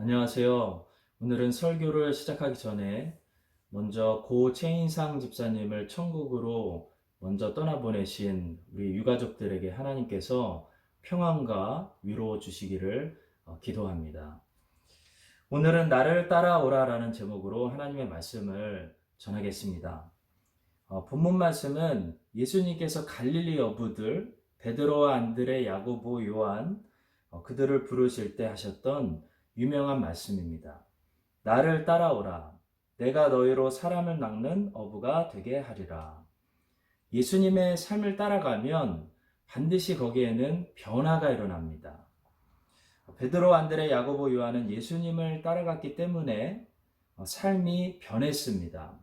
안녕하세요. 오늘은 설교를 시작하기 전에 먼저 고 최인상 집사님을 천국으로 먼저 떠나보내신 우리 유가족들에게 하나님께서 평안과 위로 주시기를 기도합니다. 오늘은 나를 따라오라라는 제목으로 하나님의 말씀을 전하겠습니다. 본문 말씀은 예수님께서 갈릴리 어부들 베드로와 안드레, 야고보, 요한 그들을 부르실 때 하셨던 유명한 말씀입니다. 나를 따라오라. 내가 너희로 사람을 낚는 어부가 되게 하리라. 예수님의 삶을 따라가면 반드시 거기에는 변화가 일어납니다. 베드로, 안드레, 야고보, 요한은 예수님을 따라갔기 때문에 삶이 변했습니다.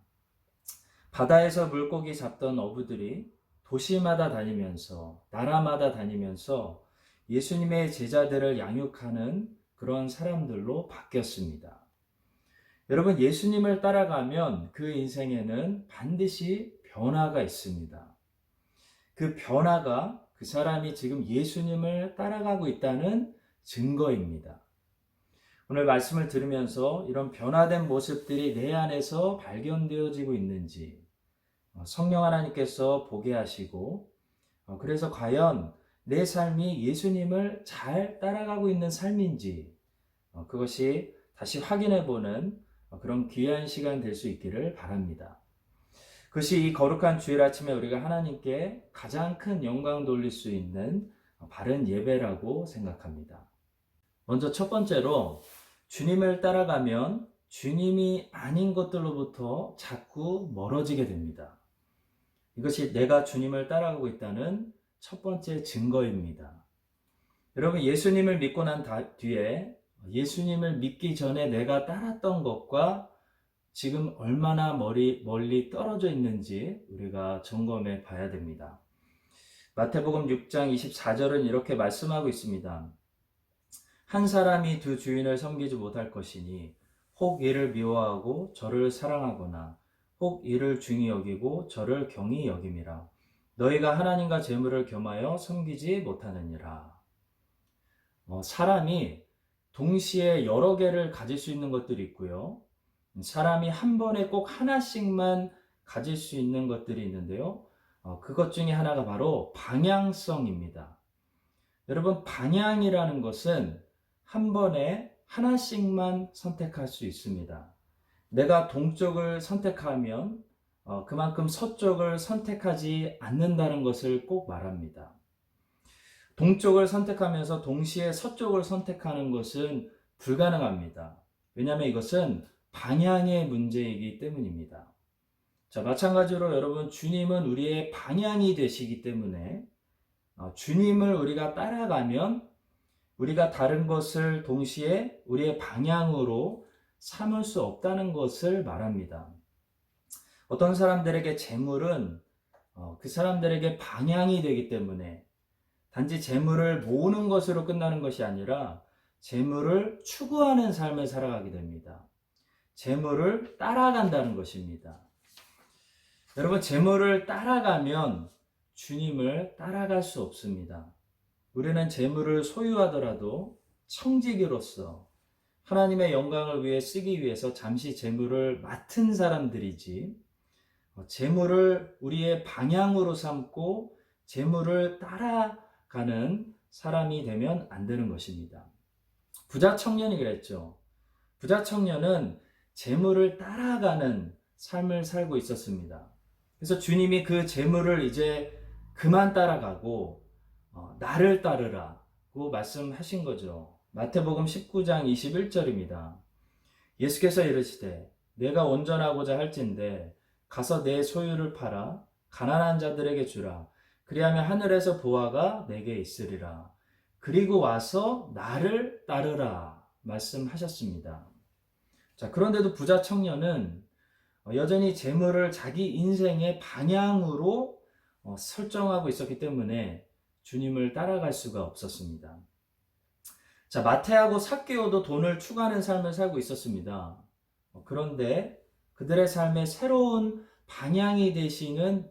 바다에서 물고기 잡던 어부들이 도시마다 다니면서 나라마다 다니면서 예수님의 제자들을 양육하는 그런 사람들로 바뀌었습니다. 여러분, 예수님을 따라가면 그 인생에는 반드시 변화가 있습니다. 그 변화가 그 사람이 지금 예수님을 따라가고 있다는 증거입니다. 오늘 말씀을 들으면서 이런 변화된 모습들이 내 안에서 발견되어지고 있는지 성령 하나님께서 보게 하시고 그래서 과연 내 삶이 예수님을 잘 따라가고 있는 삶인지 그것이 다시 확인해보는 그런 귀한 시간 될 수 있기를 바랍니다. 그것이 이 거룩한 주일 아침에 우리가 하나님께 가장 큰 영광 돌릴 수 있는 바른 예배라고 생각합니다. 먼저 첫 번째로 주님을 따라가면 주님이 아닌 것들로부터 자꾸 멀어지게 됩니다. 이것이 내가 주님을 따라가고 있다는 첫 번째 증거입니다. 여러분, 예수님을 믿고 난 뒤에 예수님을 믿기 전에 내가 따랐던 것과 지금 얼마나 멀리 떨어져 있는지 우리가 점검해 봐야 됩니다. 마태복음 6장 24절은 이렇게 말씀하고 있습니다. 한 사람이 두 주인을 섬기지 못할 것이니 혹 이를 미워하고 저를 사랑하거나 혹 이를 중히 여기고 저를 경히 여김이라. 너희가 하나님과 재물을 겸하여 섬기지 못하느니라. 사람이 동시에 여러 개를 가질 수 있는 것들이 있고요. 사람이 한 번에 꼭 하나씩만 가질 수 있는 것들이 있는데요. 그것 중에 하나가 바로 방향성입니다. 여러분, 방향이라는 것은 한 번에 하나씩만 선택할 수 있습니다. 내가 동쪽을 선택하면 그만큼 서쪽을 선택하지 않는다는 것을 꼭 말합니다. 동쪽을 선택하면서 동시에 서쪽을 선택하는 것은 불가능합니다. 왜냐하면 이것은 방향의 문제이기 때문입니다. 자, 마찬가지로 여러분, 주님은 우리의 방향이 되시기 때문에 주님을 우리가 따라가면 우리가 다른 것을 동시에 우리의 방향으로 삼을 수 없다는 것을 말합니다. 어떤 사람들에게 재물은 그 사람들에게 방향이 되기 때문에 단지 재물을 모으는 것으로 끝나는 것이 아니라 재물을 추구하는 삶을 살아가게 됩니다. 재물을 따라간다는 것입니다. 여러분, 재물을 따라가면 주님을 따라갈 수 없습니다. 우리는 재물을 소유하더라도 청지기로서 하나님의 영광을 위해 쓰기 위해서 잠시 재물을 맡은 사람들이지, 재물을 우리의 방향으로 삼고 재물을 따라가는 사람이 되면 안 되는 것입니다. 부자 청년이 그랬죠. 부자 청년은 재물을 따라가는 삶을 살고 있었습니다. 그래서 주님이 그 재물을 이제 그만 따라가고 나를 따르라고 말씀하신 거죠. 마태복음 19장 21절입니다. 예수께서 이르시되 내가 온전하고자 할진대 가서 내 소유를 팔아 가난한 자들에게 주라. 그리하면 하늘에서 보화가 내게 있으리라. 그리고 와서 나를 따르라 말씀하셨습니다. 자, 그런데도 부자 청년은 여전히 재물을 자기 인생의 방향으로 설정하고 있었기 때문에 주님을 따라갈 수가 없었습니다. 자, 마태하고 삭개오도 돈을 추구하는 삶을 살고 있었습니다. 그런데 그들의 삶에 새로운 방향이 되시는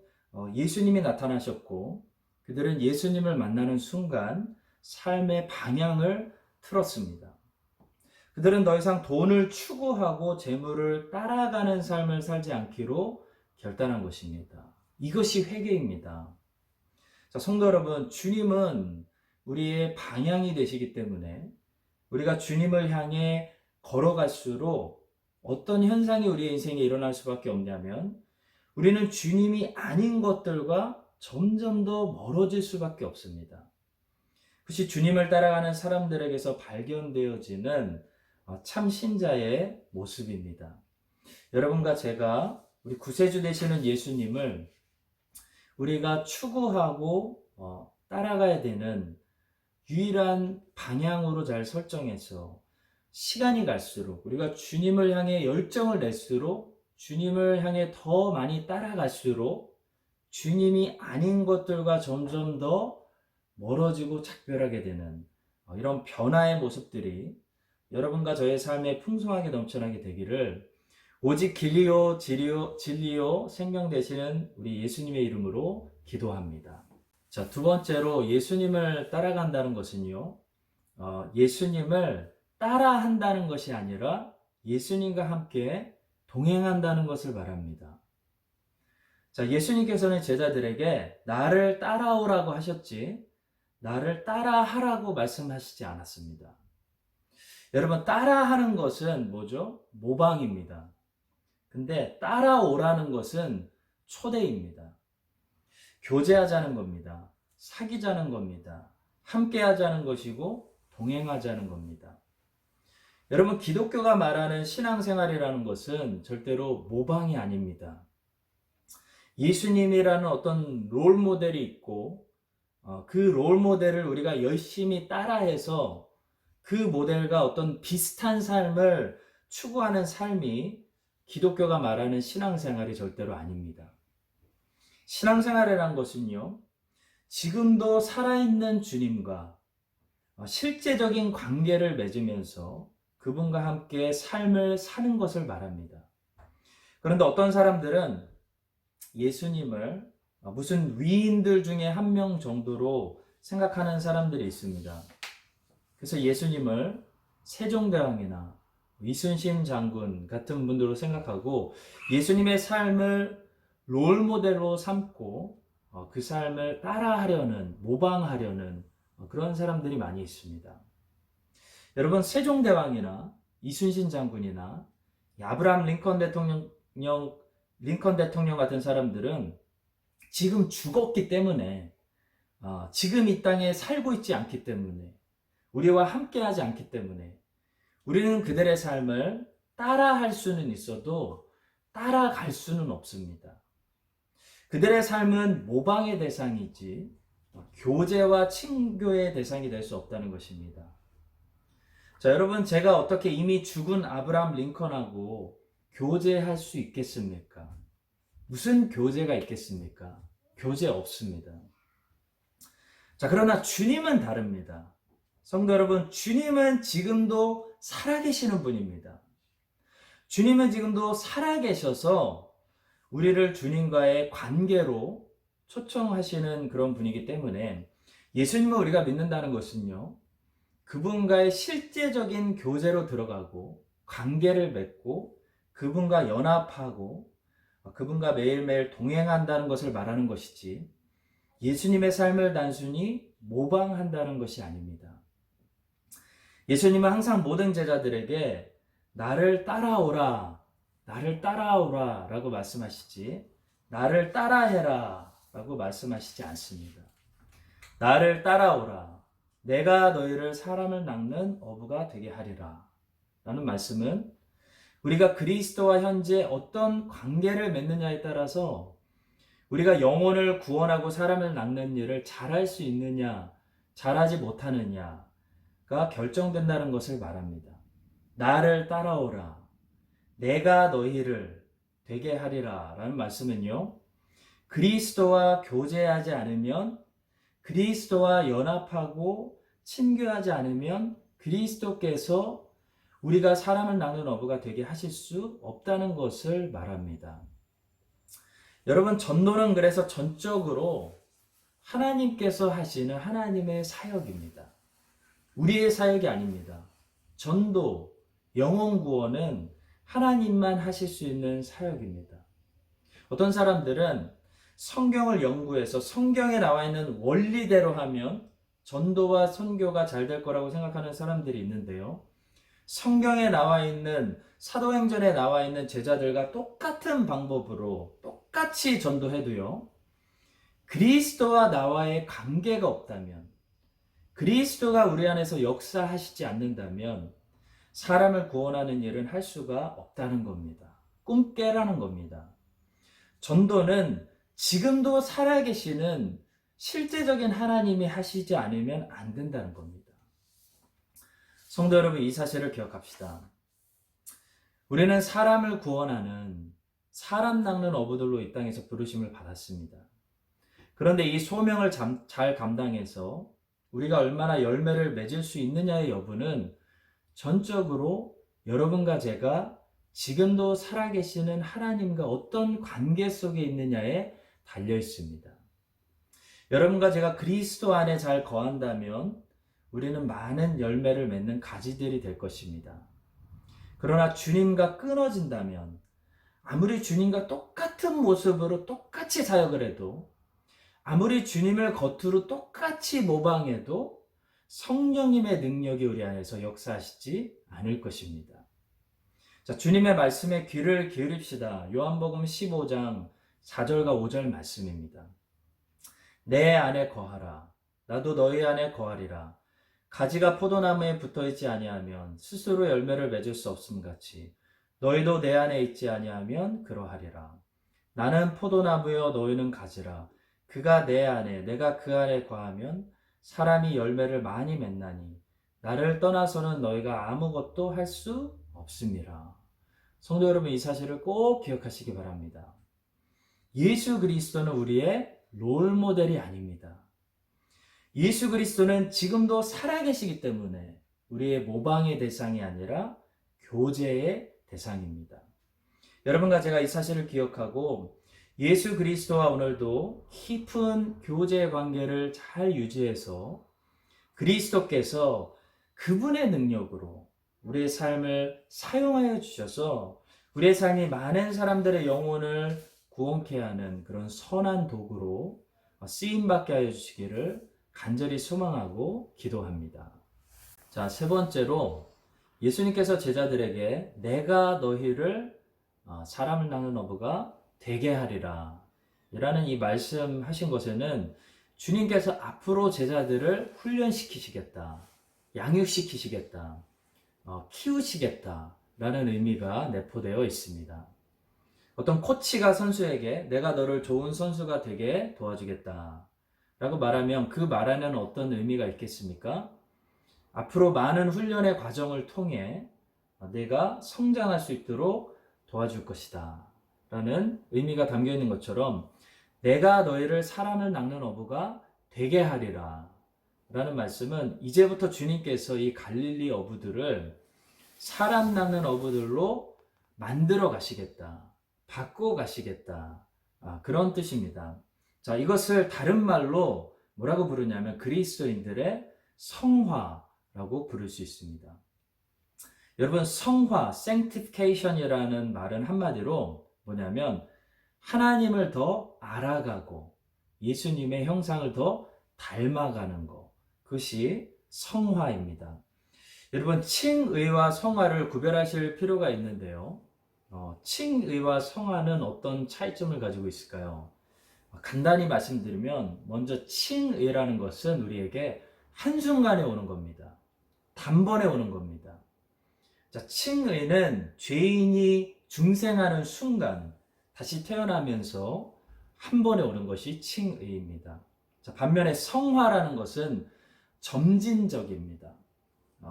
예수님이 나타나셨고 그들은 예수님을 만나는 순간 삶의 방향을 틀었습니다. 그들은 더 이상 돈을 추구하고 재물을 따라가는 삶을 살지 않기로 결단한 것입니다. 이것이 회개입니다. 자, 성도 여러분, 주님은 우리의 방향이 되시기 때문에 우리가 주님을 향해 걸어갈수록 어떤 현상이 우리의 인생에 일어날 수밖에 없냐면 우리는 주님이 아닌 것들과 점점 더 멀어질 수밖에 없습니다. 그것이 주님을 따라가는 사람들에게서 발견되어지는 참 신자의 모습입니다. 여러분과 제가 우리 구세주 되시는 예수님을 우리가 추구하고 따라가야 되는 유일한 방향으로 잘 설정해서 시간이 갈수록 우리가 주님을 향해 열정을 낼수록 주님을 향해 더 많이 따라갈수록 주님이 아닌 것들과 점점 더 멀어지고 작별하게 되는 이런 변화의 모습들이 여러분과 저의 삶에 풍성하게 넘쳐나게 되기를 오직 진리요 생명 되시는 우리 예수님의 이름으로 기도합니다. 자, 두 번째로 예수님을 따라간다는 것은요, 예수님을 따라한다는 것이 아니라 예수님과 함께 동행한다는 것을 말합니다. 자, 예수님께서는 제자들에게 나를 따라오라고 하셨지, 나를 따라하라고 말씀하시지 않았습니다. 여러분, 따라하는 것은 뭐죠? 모방입니다. 근데 따라오라는 것은 초대입니다. 교제하자는 겁니다. 사귀자는 겁니다. 함께 하자는 것이고 동행하자는 겁니다. 여러분, 기독교가 말하는 신앙생활이라는 것은 절대로 모방이 아닙니다. 예수님이라는 어떤 롤 모델이 있고 그 롤 모델을 우리가 열심히 따라해서 그 모델과 어떤 비슷한 삶을 추구하는 삶이 기독교가 말하는 신앙생활이 절대로 아닙니다. 신앙생활이란 것은요, 지금도 살아있는 주님과 실제적인 관계를 맺으면서 그분과 함께 삶을 사는 것을 말합니다. 그런데 어떤 사람들은 예수님을 무슨 위인들 중에 한 명 정도로 생각하는 사람들이 있습니다. 그래서 예수님을 세종대왕이나 이순신 장군 같은 분들로 생각하고 예수님의 삶을 롤모델로 삼고 그 삶을 따라하려는, 모방하려는 그런 사람들이 많이 있습니다. 여러분, 세종대왕이나 이순신 장군이나 아브라함 링컨 대통령 같은 사람들은 지금 죽었기 때문에, 지금 이 땅에 살고 있지 않기 때문에, 우리와 함께하지 않기 때문에 우리는 그들의 삶을 따라할 수는 있어도 따라갈 수는 없습니다. 그들의 삶은 모방의 대상이지 교제와 친교의 대상이 될 수 없다는 것입니다. 자, 여러분, 제가 어떻게 이미 죽은 아브라함 링컨하고 교제할 수 있겠습니까? 무슨 교제가 있겠습니까? 교제 없습니다. 자, 그러나 주님은 다릅니다. 성도 여러분, 주님은 지금도 살아계시는 분입니다. 주님은 지금도 살아계셔서 우리를 주님과의 관계로 초청하시는 그런 분이기 때문에 예수님을 우리가 믿는다는 것은요, 그분과의 실제적인 교제로 들어가고 관계를 맺고 그분과 연합하고 그분과 매일매일 동행한다는 것을 말하는 것이지 예수님의 삶을 단순히 모방한다는 것이 아닙니다. 예수님은 항상 모든 제자들에게 나를 따라오라, 나를 따라오라 라고 말씀하시지 나를 따라해라 라고 말씀하시지 않습니다. 나를 따라오라, 내가 너희를 사람을 낚는 어부가 되게 하리라 라는 말씀은 우리가 그리스도와 현재 어떤 관계를 맺느냐에 따라서 우리가 영혼을 구원하고 사람을 낚는 일을 잘할 수 있느냐, 잘하지 못하느냐가 결정된다는 것을 말합니다. 나를 따라오라, 내가 너희를 되게 하리라 라는 말씀은요, 그리스도와 교제하지 않으면, 그리스도와 연합하고 친교하지 않으면 그리스도께서 우리가 사람을 낚는 어부가 되게 하실 수 없다는 것을 말합니다. 여러분, 전도는 그래서 전적으로 하나님께서 하시는 하나님의 사역입니다. 우리의 사역이 아닙니다. 전도, 영혼 구원은 하나님만 하실 수 있는 사역입니다. 어떤 사람들은 성경을 연구해서 성경에 나와 있는 원리대로 하면 전도와 선교가 잘 될 거라고 생각하는 사람들이 있는데요. 성경에 나와 있는 사도행전에 나와 있는 제자들과 똑같은 방법으로 똑같이 전도해도요. 그리스도와 나와의 관계가 없다면, 그리스도가 우리 안에서 역사하시지 않는다면 사람을 구원하는 일은 할 수가 없다는 겁니다. 꿈 깨라는 겁니다. 전도는 지금도 살아계시는 실제적인 하나님이 하시지 않으면 안 된다는 겁니다. 성도 여러분, 이 사실을 기억합시다. 우리는 사람을 구원하는 사람 낚는 어부들로 이 땅에서 부르심을 받았습니다. 그런데 이 소명을 잘 감당해서 우리가 얼마나 열매를 맺을 수 있느냐의 여부는 전적으로 여러분과 제가 지금도 살아계시는 하나님과 어떤 관계 속에 있느냐에 달려 있습니다. 여러분과 제가 그리스도 안에 잘 거한다면 우리는 많은 열매를 맺는 가지들이 될 것입니다. 그러나 주님과 끊어진다면 아무리 주님과 똑같은 모습으로 똑같이 사역을 해도 아무리 주님을 겉으로 똑같이 모방해도 성령님의 능력이 우리 안에서 역사하시지 않을 것입니다. 자, 주님의 말씀에 귀를 기울입시다. 요한복음 15장 4절과 5절 말씀입니다. 내 안에 거하라. 나도 너희 안에 거하리라. 가지가 포도나무에 붙어있지 아니하면 스스로 열매를 맺을 수 없음 같이 너희도 내 안에 있지 아니하면 그러하리라. 나는 포도나무여 너희는 가지라. 그가 내 안에 내가 그 안에 거하면 사람이 열매를 많이 맺나니 나를 떠나서는 너희가 아무것도 할 수 없음이라. 성도 여러분, 이 사실을 꼭 기억하시기 바랍니다. 예수 그리스도는 우리의 롤모델이 아닙니다. 예수 그리스도는 지금도 살아계시기 때문에 우리의 모방의 대상이 아니라 교제의 대상입니다. 여러분과 제가 이 사실을 기억하고 예수 그리스도와 오늘도 깊은 교제의 관계를 잘 유지해서 그리스도께서 그분의 능력으로 우리의 삶을 사용하여 주셔서 우리의 삶이 많은 사람들의 영혼을 구원케 하는 그런 선한 도구로 쓰임받게 하여 주시기를 간절히 소망하고 기도합니다. 자, 세 번째로 예수님께서 제자들에게 내가 너희를 사람을 낚는 어부가 되게 하리라 라는 이 말씀하신 것에는 주님께서 앞으로 제자들을 훈련시키시겠다, 양육시키시겠다, 키우시겠다 라는 의미가 내포되어 있습니다. 어떤 코치가 선수에게 내가 너를 좋은 선수가 되게 도와주겠다 라고 말하면 그 말에는 어떤 의미가 있겠습니까? 앞으로 많은 훈련의 과정을 통해 내가 성장할 수 있도록 도와줄 것이다 라는 의미가 담겨 있는 것처럼 내가 너희를 사람을 낚는 어부가 되게 하리라 라는 말씀은 이제부터 주님께서 이 갈릴리 어부들을 사람 낚는 어부들로 만들어 가시겠다, 바꿔 가시겠다, 그런 뜻입니다. 자, 이것을 다른 말로 뭐라고 부르냐면 그리스도인들의 성화라고 부를 수 있습니다. 여러분, 성화, sanctification이라는 말은 한마디로 뭐냐면 하나님을 더 알아가고 예수님의 형상을 더 닮아가는 것, 그것이 성화입니다. 여러분, 칭의와 성화를 구별하실 필요가 있는데요. 칭의와 성화는 어떤 차이점을 가지고 있을까요? 간단히 말씀드리면 먼저 칭의라는 것은 우리에게 한순간에 오는 겁니다. 단번에 오는 겁니다. 자, 칭의는 죄인이 중생하는 순간 다시 태어나면서 한 번에 오는 것이 칭의입니다. 자, 반면에 성화라는 것은 점진적입니다.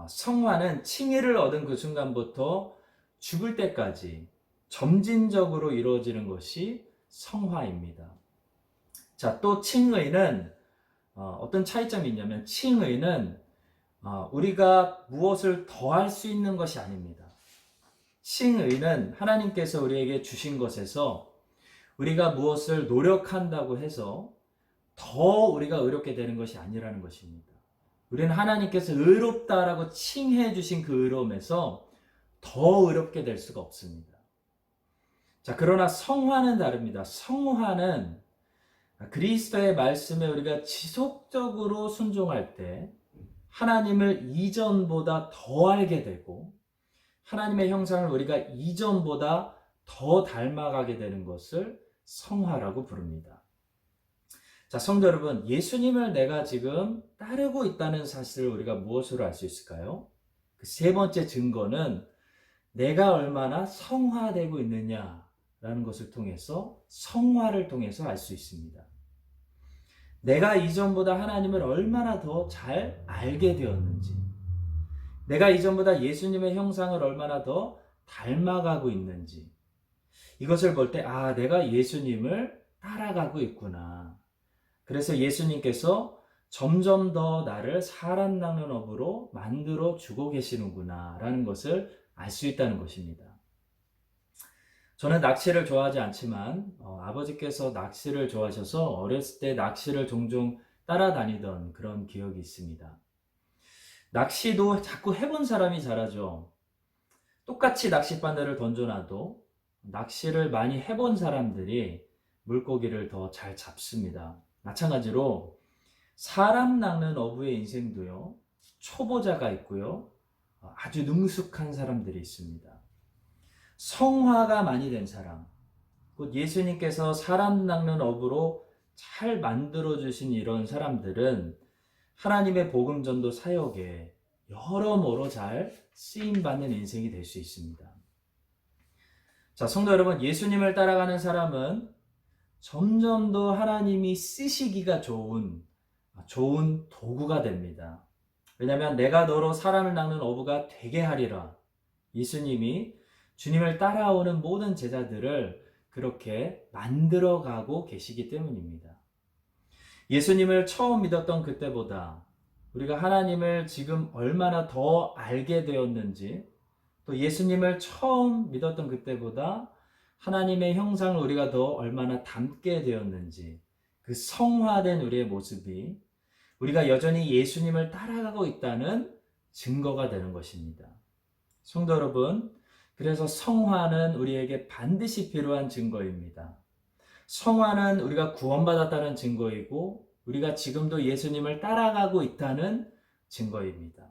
성화는 칭의를 얻은 그 순간부터 죽을 때까지 점진적으로 이루어지는 것이 성화입니다. 자, 또 칭의는 어떤 차이점이 있냐면 칭의는 우리가 무엇을 더할 수 있는 것이 아닙니다. 칭의는 하나님께서 우리에게 주신 것에서 우리가 무엇을 노력한다고 해서 더 우리가 의롭게 되는 것이 아니라는 것입니다. 우리는 하나님께서 의롭다라고 칭해 주신 그 의로움에서 더 의롭게 될 수가 없습니다. 자, 그러나 성화는 다릅니다. 성화는 그리스도의 말씀에 우리가 지속적으로 순종할 때 하나님을 이전보다 더 알게 되고 하나님의 형상을 우리가 이전보다 더 닮아가게 되는 것을 성화라고 부릅니다. 자, 성도 여러분, 예수님을 내가 지금 따르고 있다는 사실을 우리가 무엇으로 알 수 있을까요? 그 세 번째 증거는 내가 얼마나 성화되고 있느냐라는 것을 통해서 성화를 통해서 알 수 있습니다. 내가 이전보다 하나님을 얼마나 더 잘 알게 되었는지, 내가 이전보다 예수님의 형상을 얼마나 더 닮아가고 있는지, 이것을 볼 때, 내가 예수님을 따라가고 있구나. 그래서 예수님께서 점점 더 나를 사람 낚는 업으로 만들어 주고 계시는구나 라는 것을 알 수 있다는 것입니다. 저는 낚시를 좋아하지 않지만 아버지께서 낚시를 좋아하셔서 어렸을 때 낚시를 종종 따라다니던 그런 기억이 있습니다. 낚시도 자꾸 해본 사람이 잘하죠. 똑같이 낚싯바늘을 던져놔도 낚시를 많이 해본 사람들이 물고기를 더 잘 잡습니다. 마찬가지로 사람 낚는 어부의 인생도요, 초보자가 있고요, 아주 능숙한 사람들이 있습니다. 성화가 많이 된 사람, 곧 예수님께서 사람 낚는 업으로 잘 만들어주신 이런 사람들은 하나님의 복음전도 사역에 여러모로 잘 쓰임받는 인생이 될 수 있습니다. 자, 성도 여러분, 예수님을 따라가는 사람은 점점 더 하나님이 쓰시기가 좋은 도구가 됩니다. 왜냐하면 내가 너로 사람을 낚는 어부가 되게 하리라. 예수님이 주님을 따라오는 모든 제자들을 그렇게 만들어가고 계시기 때문입니다. 예수님을 처음 믿었던 그때보다 우리가 하나님을 지금 얼마나 더 알게 되었는지, 또 예수님을 처음 믿었던 그때보다 하나님의 형상을 우리가 더 얼마나 닮게 되었는지, 그 성화된 우리의 모습이 우리가 여전히 예수님을 따라가고 있다는 증거가 되는 것입니다. 성도 여러분, 그래서 성화는 우리에게 반드시 필요한 증거입니다. 성화는 우리가 구원받았다는 증거이고 우리가 지금도 예수님을 따라가고 있다는 증거입니다.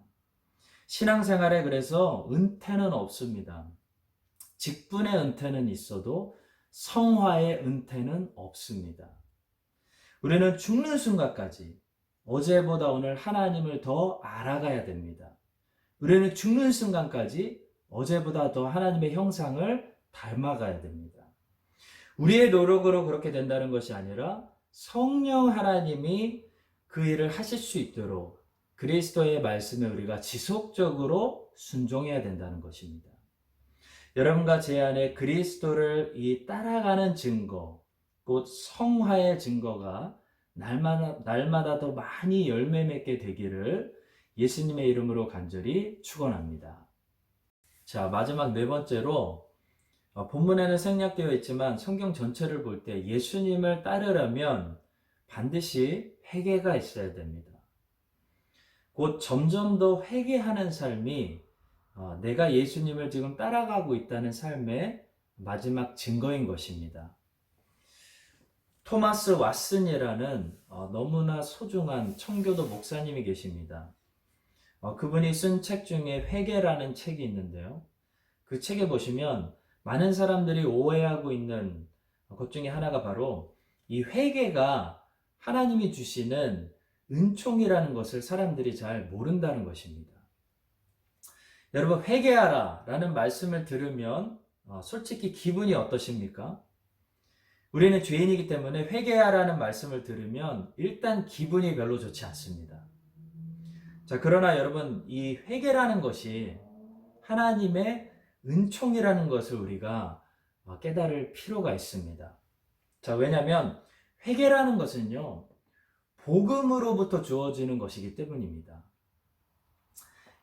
신앙생활에 그래서 은퇴는 없습니다. 직분의 은퇴는 있어도 성화의 은퇴는 없습니다. 우리는 죽는 순간까지 어제보다 오늘 하나님을 더 알아가야 됩니다. 우리는 죽는 순간까지 어제보다 더 하나님의 형상을 닮아가야 됩니다. 우리의 노력으로 그렇게 된다는 것이 아니라 성령 하나님이 그 일을 하실 수 있도록 그리스도의 말씀에 우리가 지속적으로 순종해야 된다는 것입니다. 여러분과 제 안에 그리스도를 따라가는 증거, 곧 성화의 증거가 날마다 더 많이 열매 맺게 되기를 예수님의 이름으로 간절히 축원합니다. 자, 마지막 네 번째로 본문에는 생략되어 있지만 성경 전체를 볼 때 예수님을 따르려면 반드시 회개가 있어야 됩니다. 곧 점점 더 회개하는 삶이 내가 예수님을 지금 따라가고 있다는 삶의 마지막 증거인 것입니다. 토마스 왓슨이라는 너무나 소중한 청교도 목사님이 계십니다. 그분이 쓴 책 중에 회개라는 책이 있는데요. 그 책에 보시면 많은 사람들이 오해하고 있는 것 중에 하나가 바로 이 회개가 하나님이 주시는 은총이라는 것을 사람들이 잘 모른다는 것입니다. 여러분, 회개하라 라는 말씀을 들으면 솔직히 기분이 어떠십니까? 우리는 죄인이기 때문에 회개하라는 말씀을 들으면 일단 기분이 별로 좋지 않습니다. 자, 그러나 여러분, 이 회개라는 것이 하나님의 은총이라는 것을 우리가 깨달을 필요가 있습니다. 자, 왜냐하면 회개라는 것은요, 복음으로부터 주어지는 것이기 때문입니다.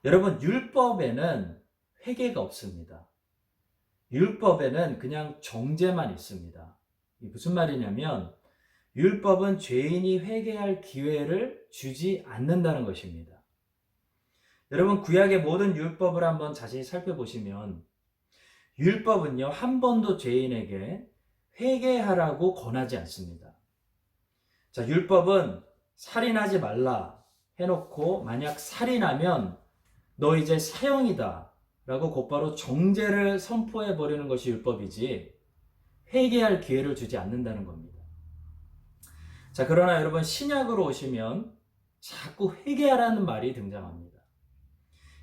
여러분, 율법에는 회개가 없습니다. 율법에는 그냥 정죄만 있습니다. 이게 무슨 말이냐면 율법은 죄인이 회개할 기회를 주지 않는다는 것입니다. 여러분 구약의 모든 율법을 한번 자세히 살펴보시면 율법은요 한 번도 죄인에게 회개하라고 권하지 않습니다. 자, 율법은 살인하지 말라 해놓고 만약 살인하면 너 이제 사형이다 라고 곧바로 정죄를 선포해 버리는 것이 율법이지 회개할 기회를 주지 않는다는 겁니다. 자, 그러나 여러분 신약으로 오시면 자꾸 회개하라는 말이 등장합니다.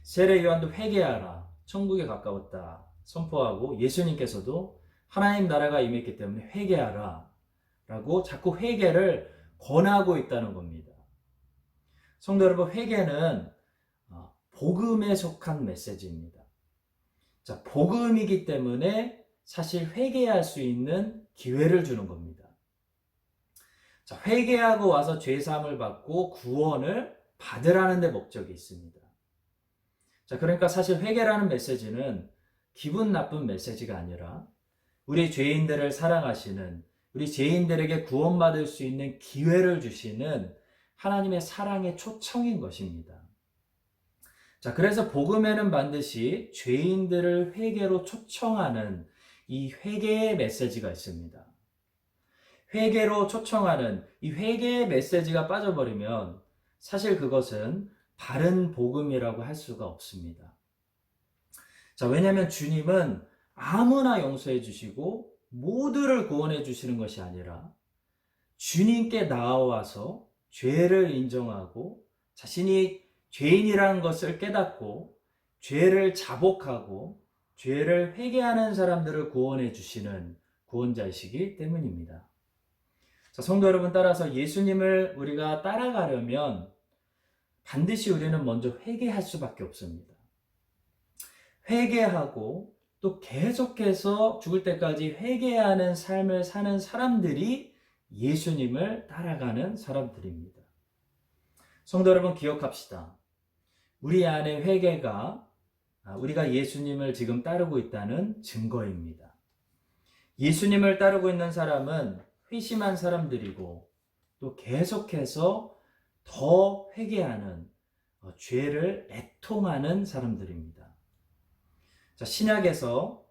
세례 요한도 회개하라, 천국에 가까웠다 선포하고 예수님께서도 하나님 나라가 임했기 때문에 회개하라 라고 자꾸 회개를 권하고 있다는 겁니다. 성도 여러분, 회개는 복음에 속한 메시지입니다. 자, 복음이기 때문에 사실 회개할 수 있는 기회를 주는 겁니다. 자, 회개하고 와서 죄사함을 받고 구원을 받으라는 데 목적이 있습니다. 자, 그러니까 사실 회개라는 메시지는 기분 나쁜 메시지가 아니라 우리 죄인들을 사랑하시는, 우리 죄인들에게 구원받을 수 있는 기회를 주시는 하나님의 사랑의 초청인 것입니다. 자, 그래서 복음에는 반드시 죄인들을 회개로 초청하는 이 회개의 메시지가 있습니다. 회개로 초청하는 이 회개의 메시지가 빠져버리면 사실 그것은 바른 복음이라고 할 수가 없습니다. 자, 왜냐하면 주님은 아무나 용서해 주시고 모두를 구원해 주시는 것이 아니라 주님께 나아와서 죄를 인정하고 자신이 죄인이라는 것을 깨닫고 죄를 자복하고 죄를 회개하는 사람들을 구원해 주시는 구원자이시기 때문입니다. 자, 성도 여러분, 따라서 예수님을 우리가 따라가려면 반드시 우리는 먼저 회개할 수밖에 없습니다. 회개하고 또 계속해서 죽을 때까지 회개하는 삶을 사는 사람들이 예수님을 따라가는 사람들입니다. 성도 여러분, 기억합시다. 우리 안에 회개가 우리가 예수님을 지금 따르고 있다는 증거입니다. 예수님을 따르고 있는 사람은 회심한 사람들이고 또 계속해서 더 회개하는 죄를 애통하는 사람들입니다. 자, 신약에서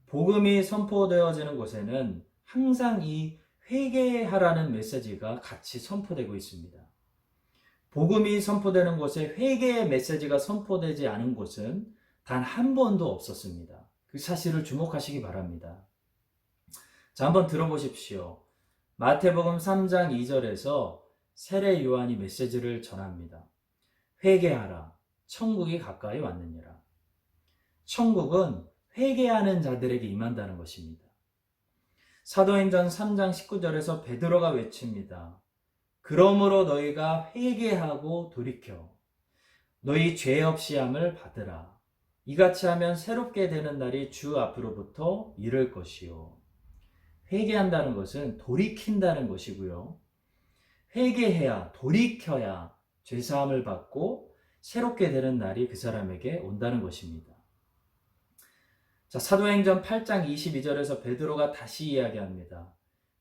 복음이 선포되어지는 곳에는 항상 이 회개하라는 메시지가 같이 선포되고 있습니다. 복음이 선포되는 곳에 회개의 메시지가 선포되지 않은 곳은 단 한 번도 없었습니다. 그 사실을 주목하시기 바랍니다. 자, 한번 들어보십시오. 마태복음 3장 2절에서 세례 요한이 메시지를 전합니다. 회개하라, 천국이 가까이 왔느니라. 천국은 회개하는 자들에게 임한다는 것입니다. 사도행전 3장 19절에서 베드로가 외칩니다. 그러므로 너희가 회개하고 돌이켜 너희 죄 없이 함을 받으라. 이같이 하면 새롭게 되는 날이 주 앞으로부터 이를 것이요. 회개한다는 것은 돌이킨다는 것이고요. 회개해야, 돌이켜야 죄사함을 받고 새롭게 되는 날이 그 사람에게 온다는 것입니다. 자, 사도행전 8장 22절에서 베드로가 다시 이야기합니다.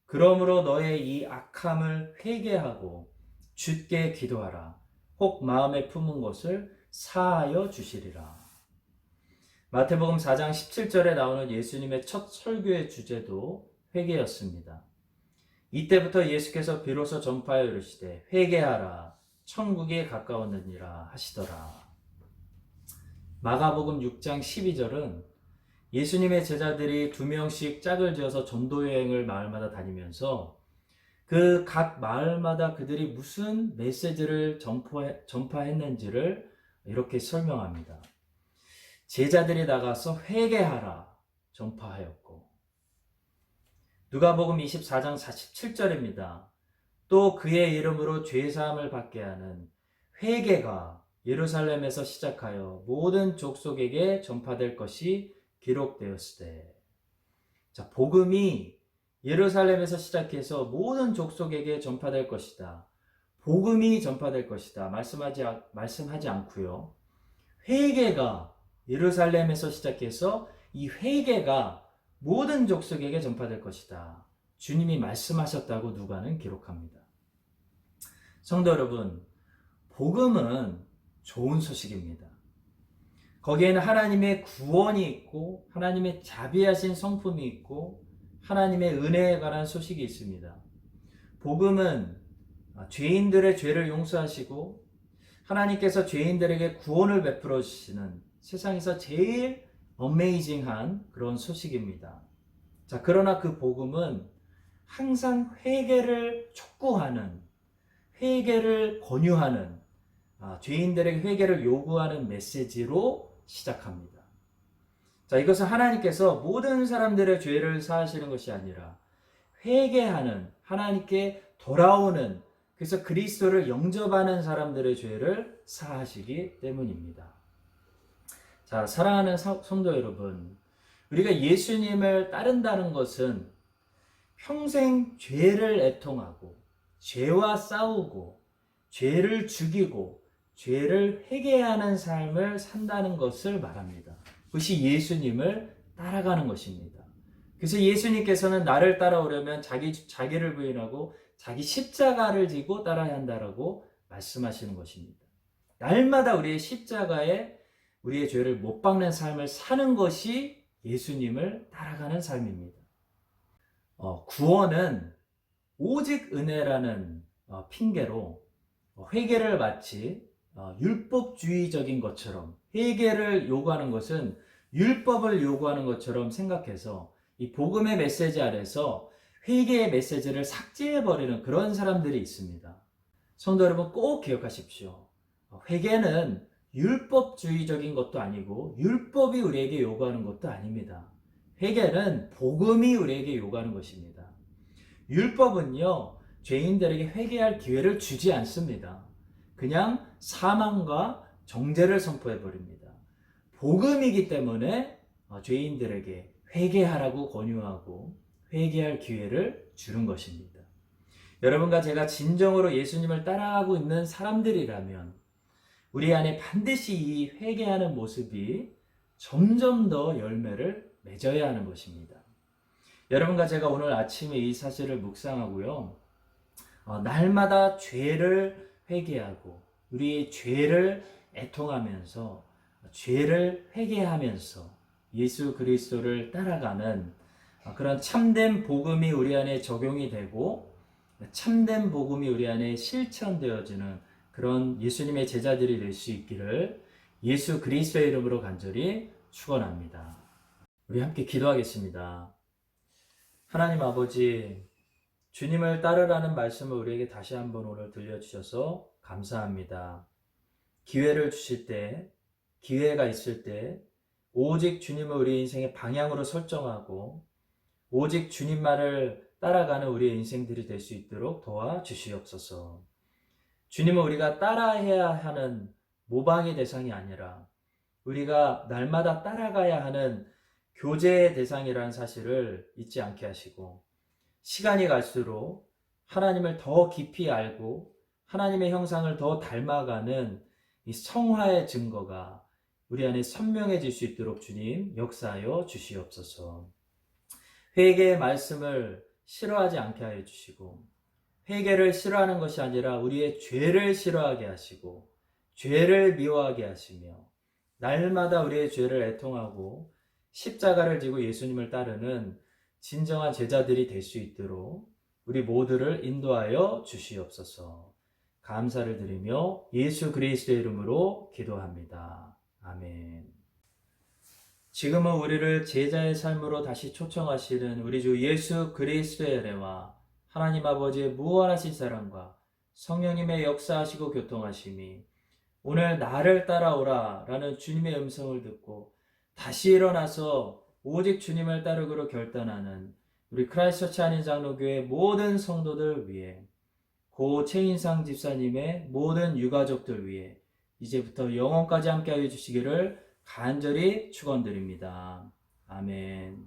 그러므로 너의 이 악함을 회개하고 주께 기도하라. 혹 마음에 품은 것을 사하여 주시리라. 마태복음 4장 17절에 나오는 예수님의 첫 설교의 주제도 회개였습니다. 이때부터 예수께서 비로소 전파하여 이르시되 회개하라 천국에 가까웠느니라 하시더라. 마가복음 6장 12절은 예수님의 제자들이 2명씩 짝을 지어서 전도여행을 마을마다 다니면서 그 각 마을마다 그들이 무슨 메시지를 전파했는지를 이렇게 설명합니다. 제자들이 나가서 회개하라 전파하였고, 누가복음 24장 47절입니다. 또 그의 이름으로 죄사함을 받게 하는 회개가 예루살렘에서 시작하여 모든 족속에게 전파될 것이 기록되었으되. 자, 복음이 예루살렘에서 시작해서 모든 족속에게 전파될 것이다. 복음이 전파될 것이다. 말씀하지 않고요. 회개가 예루살렘에서 시작해서 이 회개가 모든 족속에게 전파될 것이다. 주님이 말씀하셨다고 누가는 기록합니다. 성도 여러분, 복음은 좋은 소식입니다. 거기에는 하나님의 구원이 있고 하나님의 자비하신 성품이 있고 하나님의 은혜에 관한 소식이 있습니다. 복음은 죄인들의 죄를 용서하시고 하나님께서 죄인들에게 구원을 베풀어 주시는 세상에서 제일 어메이징한 그런 소식입니다. 자, 그러나 그 복음은 항상 회개를 촉구하는, 회개를 권유하는, 죄인들에게 회개를 요구하는 메시지로 시작합니다. 자, 이것은 하나님께서 모든 사람들의 죄를 사하시는 것이 아니라 회개하는, 하나님께 돌아오는, 그래서 그리스도를 영접하는 사람들의 죄를 사하시기 때문입니다. 자, 사랑하는 성도 여러분, 우리가 예수님을 따른다는 것은 평생 죄를 애통하고 죄와 싸우고 죄를 죽이고 죄를 회개하는 삶을 산다는 것을 말합니다. 그것이 예수님을 따라가는 것입니다. 그래서 예수님께서는 나를 따라오려면 자기를 부인하고 자기 십자가를 지고 따라야 한다라고 말씀하시는 것입니다. 날마다 우리의 십자가에 우리의 죄를 못 박는 삶을 사는 것이 예수님을 따라가는 삶입니다. 구원은 오직 은혜라는 핑계로 회개를 마치 율법주의적인 것처럼, 회개를 요구하는 것은 율법을 요구하는 것처럼 생각해서 이 복음의 메시지 아래서 회개의 메시지를 삭제해버리는 그런 사람들이 있습니다. 성도 여러분, 꼭 기억하십시오. 회개는 율법주의적인 것도 아니고 율법이 우리에게 요구하는 것도 아닙니다. 회개는 복음이 우리에게 요구하는 것입니다. 율법은요, 죄인들에게 회개할 기회를 주지 않습니다. 그냥 사망과 정죄를 선포해 버립니다. 복음이기 때문에 죄인들에게 회개하라고 권유하고 회개할 기회를 주는 것입니다. 여러분과 제가 진정으로 예수님을 따라가고 있는 사람들이라면 우리 안에 반드시 이 회개하는 모습이 점점 더 열매를 맺어야 하는 것입니다. 여러분과 제가 오늘 아침에 이 사실을 묵상하고요, 날마다 죄를 회개하고 우리의 죄를 애통하면서 죄를 회개하면서 예수 그리스도를 따라가는 그런 참된 복음이 우리 안에 적용이 되고 참된 복음이 우리 안에 실천되어지는 그런 예수님의 제자들이 될 수 있기를 예수 그리스도의 이름으로 간절히 축원합니다. 우리 함께 기도하겠습니다. 하나님 아버지, 주님을 따르라는 말씀을 우리에게 다시 한번 오늘 들려주셔서 감사합니다. 기회를 주실 때, 기회가 있을 때 오직 주님을 우리 인생의 방향으로 설정하고 오직 주님 말을 따라가는 우리의 인생들이 될 수 있도록 도와주시옵소서. 주님은 우리가 따라해야 하는 모방의 대상이 아니라 우리가 날마다 따라가야 하는 교제의 대상이라는 사실을 잊지 않게 하시고 시간이 갈수록 하나님을 더 깊이 알고 하나님의 형상을 더 닮아가는 이 성화의 증거가 우리 안에 선명해질 수 있도록 주님 역사하여 주시옵소서. 회개의 말씀을 싫어하지 않게 하여 주시고 회개를 싫어하는 것이 아니라 우리의 죄를 싫어하게 하시고 죄를 미워하게 하시며 날마다 우리의 죄를 애통하고 십자가를 지고 예수님을 따르는 진정한 제자들이 될 수 있도록 우리 모두를 인도하여 주시옵소서. 감사를 드리며 예수 그리스도의 이름으로 기도합니다. 아멘. 지금은 우리를 제자의 삶으로 다시 초청하시는 우리 주 예수 그리스도의 은혜와 하나님 아버지의 무한하신 사랑과 성령님의 역사하시고 교통하심이 오늘 나를 따라오라 라는 주님의 음성을 듣고 다시 일어나서 오직 주님을 따르기로 결단하는 우리 크라이스트처치 한인장로교회 모든 성도들 위해 고 최인상 집사님의 모든 유가족들 위해 이제부터 영원까지 함께하여 주시기를 간절히 축원드립니다. 아멘.